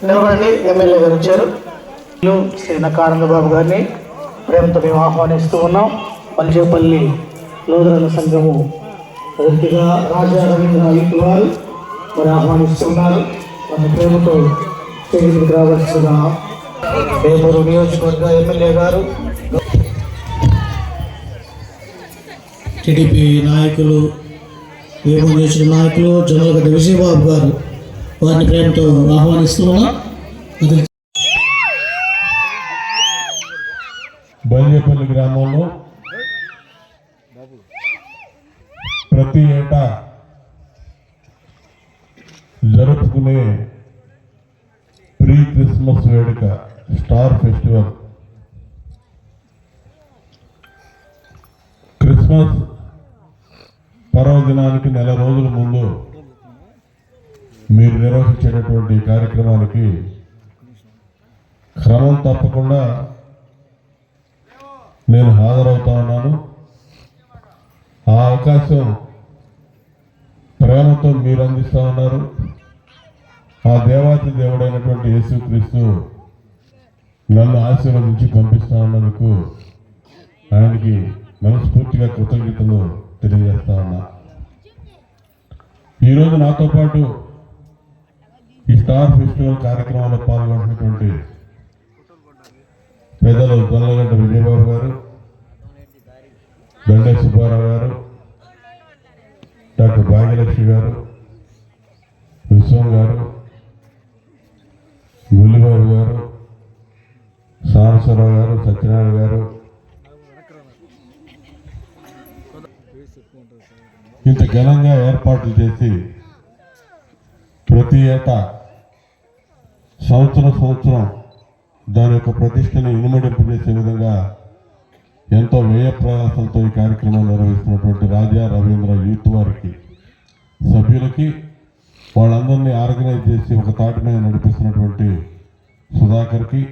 నిలబడి ఎమ్మెల్యే గారు వచ్చారు. శ్రీ నక్కానందబాబు గారిని ప్రేమతో మేము ఆహ్వానిస్తూ ఉన్నాం. మల్చేపల్లి లోదరల సంఘము వ్యక్తిగా రాజా రవీంద్ర యూత్ వారు మరి ఆహ్వానిస్తున్నారు. మన ప్రేమతో స్టేజ్కి రావాల్సిన వేమూరు నియోజకవర్గ ఎమ్మెల్యే గారు, టీడీపీ నాయకులు, వేమూరు నియోజకవర్గ నాయకులు జనరల్గడ్డ విజయబాబు గారు వారిని ప్రేమతో ఆహ్వానిస్తున్నాం. బల్యేపల్లి గ్రామంలో ప్రతి ఏటా జరుపుకునే ప్రీ క్రిస్మస్ వేడుక స్టార్ ఫెస్టివల్ క్రిస్మస్ పర్వదినానికి నెల రోజుల ముందు మీరు నిర్వహించేటటువంటి కార్యక్రమానికి క్రమం తప్పకుండా నేను హాజరవుతా ఉన్నాను. ఆ అవకాశం ప్రేమతో మీరు అందిస్తూ ఉన్నారు. ఆ దేవాతి దేవుడైనటువంటి యేసుక్రీస్తు నన్ను ఆశీర్వదించి పంపిస్తూ ఉన్నందుకు ఆయనకి మనస్ఫూర్తిగా కృతజ్ఞతలు తెలియజేస్తా ఉన్నా. ఈరోజు నాతో పాటు ఈ స్టార్ ఫెస్టివల్ కార్యక్రమంలో పాల్గొంటున్నటువంటి పెద్దలు జనరల్గడ్డ విజయబాబు గారు, దండే సుబ్బారావు గారు, డాక్టర్ భాగ్యలక్ష్మి గారు, విశ్వం గారు, గుల్లిబాబు గారు, సాంబశివరావు గారు, సత్యనారాయణ గారు, ఇంత ఘనంగా ఏర్పాట్లు చేసి ప్రతి ఏటా సంవత్సరం దాని యొక్క ప్రతిష్టని ఇనుమడింపు చేసే విధంగా ఎంతో వ్యయ ప్రయాసంతో ఈ కార్యక్రమం నిర్వహిస్తున్నటువంటి రాజా రవీంద్ర యూత్ వారికి, సభ్యులకి, వాళ్ళందరినీ ఆర్గనైజ్ చేసి ఒక తాటి మీద నడిపిస్తున్నటువంటి సుధాకర్కి,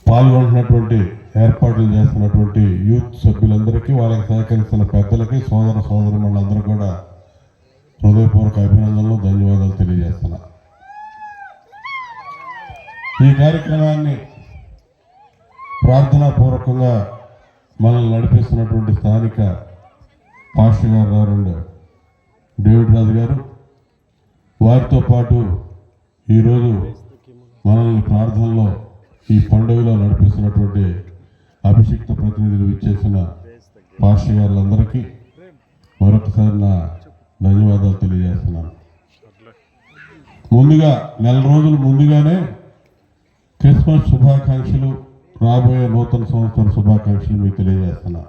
పాల్గొంటున్నటువంటి ఏర్పాట్లు చేస్తున్నటువంటి యూత్ సభ్యులందరికీ, వాళ్ళకి సహకరిస్తున్న పెద్దలకి, సోదరులందరూ కూడా హృదయపూర్వక అభినందనలు, ధన్యవాదాలు తెలియజేస్తున్నా. ఈ కార్యక్రమాన్ని ప్రార్థనాపూర్వకంగా మనల్ని నడిపిస్తున్నటువంటి స్థానిక పాస్టర్ గారు రెవరెండ్ డేవిడ్ రాజు గారు, వారితో పాటు ఈరోజు మనల్ని ప్రార్థనలో ఈ పండుగలో నడిపిస్తున్నటువంటి అభిషిక్త ప్రతినిధులు ఇచ్చేసిన పాస్టర్ గారులందరికీ మరొకసారి నా ధన్యవాదాలు తెలియజేస్తున్నాను. ముందుగా నెల రోజులు ముందుగానే క్రిస్మస్ శుభాకాంక్షలు, రాబోయే నూతన సంవత్సర శుభాకాంక్షలు మీకు తెలియజేస్తున్నా.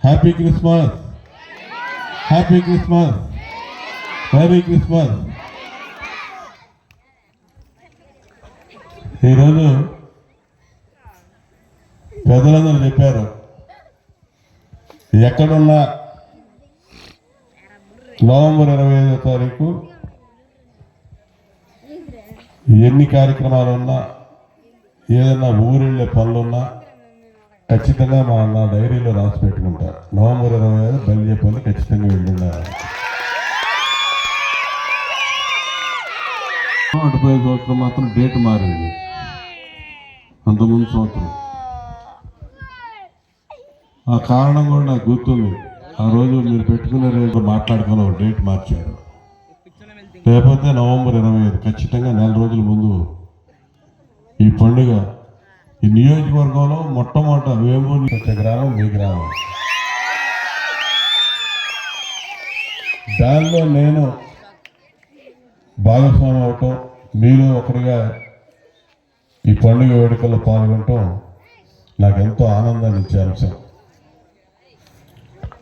Happy Christmas, happy Christmas, merry Christmas. ఈరోజు పెద్దలందరూ చెప్పారు, ఎక్కడున్నా నవంబర్ 25వ తారీఖు ఎన్ని కార్యక్రమాలు ఉన్నా, ఏదన్నా ఊరిళ్ళే పనులున్నా ఖచ్చితంగా నా డైరీలో రాసి పెట్టుకుంటా. నవంబర్ 25 బల్యేపల్లి ఖచ్చితంగా వెళ్ళుండాలి. అటుపోయే సంవత్సరం మాత్రం డేట్ మారింది, అంతకుముందు సంవత్సరం. ఆ కారణం కూడా నాకు గుర్తుంది. ఆ రోజు మీరు పెట్టుకునే రోజు మాట్లాడుకుని డేట్ మార్చారు. లేకపోతే నవంబర్ 25 ఖచ్చితంగా నెల రోజుల ముందు ఈ పండుగ ఈ నియోజకవర్గంలో మొట్టమొదట వేమూరు వచ్చే గ్రామం మీ గ్రామం. దానిలో నేను భాగస్వామి అవటం, మీరు ఒకరిగా ఈ పండుగ వేడుకల్లో పాల్గొనటం నాకు ఎంతో ఆనందాన్ని ఇచ్చే అంశం.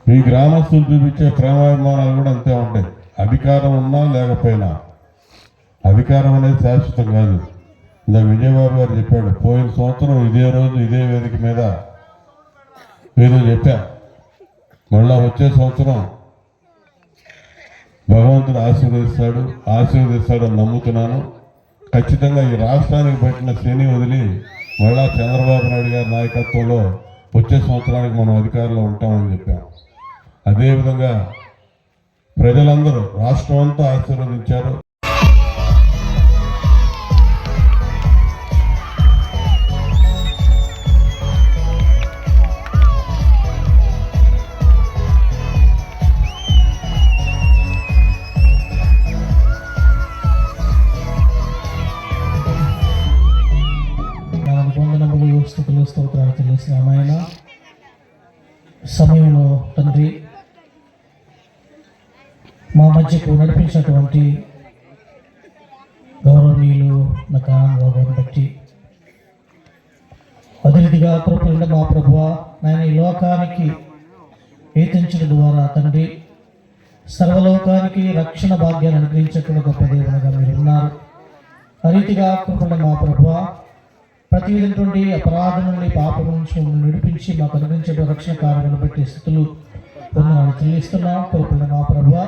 మీ గ్రామస్తులు చూపించే ప్రేమాభిమానాలు కూడా అంతే ఉంటాయి. అధికారం ఉన్నా లేకపోయినా, అధికారం అనేది శాశ్వతం కాదు. ఇందాక విజయబాబు గారు చెప్పాడు, పోయిన సంవత్సరం ఇదే రోజు ఇదే వేదిక మీద ఏదో చెప్పా, మళ్ళా వచ్చే సంవత్సరం భగవంతుడు ఆశీర్వదిస్తాడని నమ్ముతున్నాను. ఖచ్చితంగా ఈ రాష్ట్రానికి పట్టిన శని వదిలి మళ్ళా చంద్రబాబు నాయుడు గారి నాయకత్వంలో వచ్చే సంవత్సరానికి మనం అధికారంలో ఉంటామని చెప్పాం. అదేవిధంగా ప్రజలందరూ రాష్ట్రం అంతా ఆశీర్వదించారు. తెలియజేసిన నాయన సమయంలో తండ్రి మా మధ్యకు నడిపించినటువంటి గౌరవనీయులు నాకు ఆనందబాబుని బట్టి అభివృద్ధిగా కృపలుండే మా ప్రభువా నాయన ఈ లోకానికి ఏతించడం ద్వారా తండ్రి సర్వలోకానికి రక్షణ భాగ్యాన్ని అనుగ్రహించేటువంటి గొప్ప దేవునిగా మీరు ఉన్నారు. ఆ రీతిగా కృపలుండే మా ప్రభువా ప్రతి విధమైనటువంటి అపరాధం నుండి పాపం నుంచి మమ్మల్ని విడిపించి మాకు అనుగ్రహించే రక్షణ కార్యాలను బట్టి స్థితులు వందనాలు చెల్లిస్తున్నాం. కృపలుండే మా ప్రభువా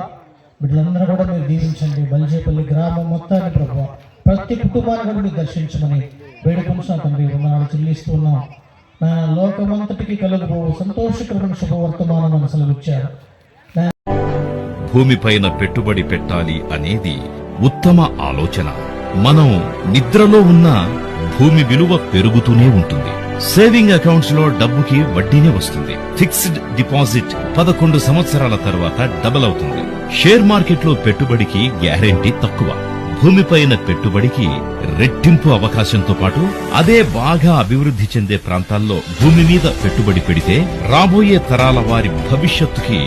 బిడ్డలందరూ కూడా మీరు దీవించండి. బలిజేపల్లి గ్రామం మొత్తాన్ని ప్రభువా ప్రతి కుటుంబాన్ని కూడా మీరు దర్శించమని వేడుకొంటున్నాం తండ్రి. వందనాలు చెల్లిస్తున్నాం. నా లోకమంతటికి కలుగు సంతోషకరమైన శుభవర్తమానం మనసులు ఇచ్చారు. భూమిపైన పెట్టుబడి పెట్టాలి అనేది ఉత్తమ ఆలోచన. మనం నిద్రలో ఉన్న భూమి విలువ పెరుగుతూనే ఉంటుంది. సేవింగ్ అకౌంట్స్ లో డబ్బుకి వడ్డీనే వస్తుంది. ఫిక్స్డ్ డిపాజిట్ 11 సంవత్సరాల తర్వాత డబుల్ అవుతుంది. షేర్ మార్కెట్ లో పెట్టుబడికి గ్యారెంటీ తక్కువ. భూమిపైన పెట్టుబడికి రెట్టింపు అవకాశంతో పాటు అదే బాగా అభివృద్ధి చెందే ప్రాంతాల్లో భూమి మీద పెట్టుబడి పెడితే రాబోయే తరాల వారి భవిష్యత్తుకి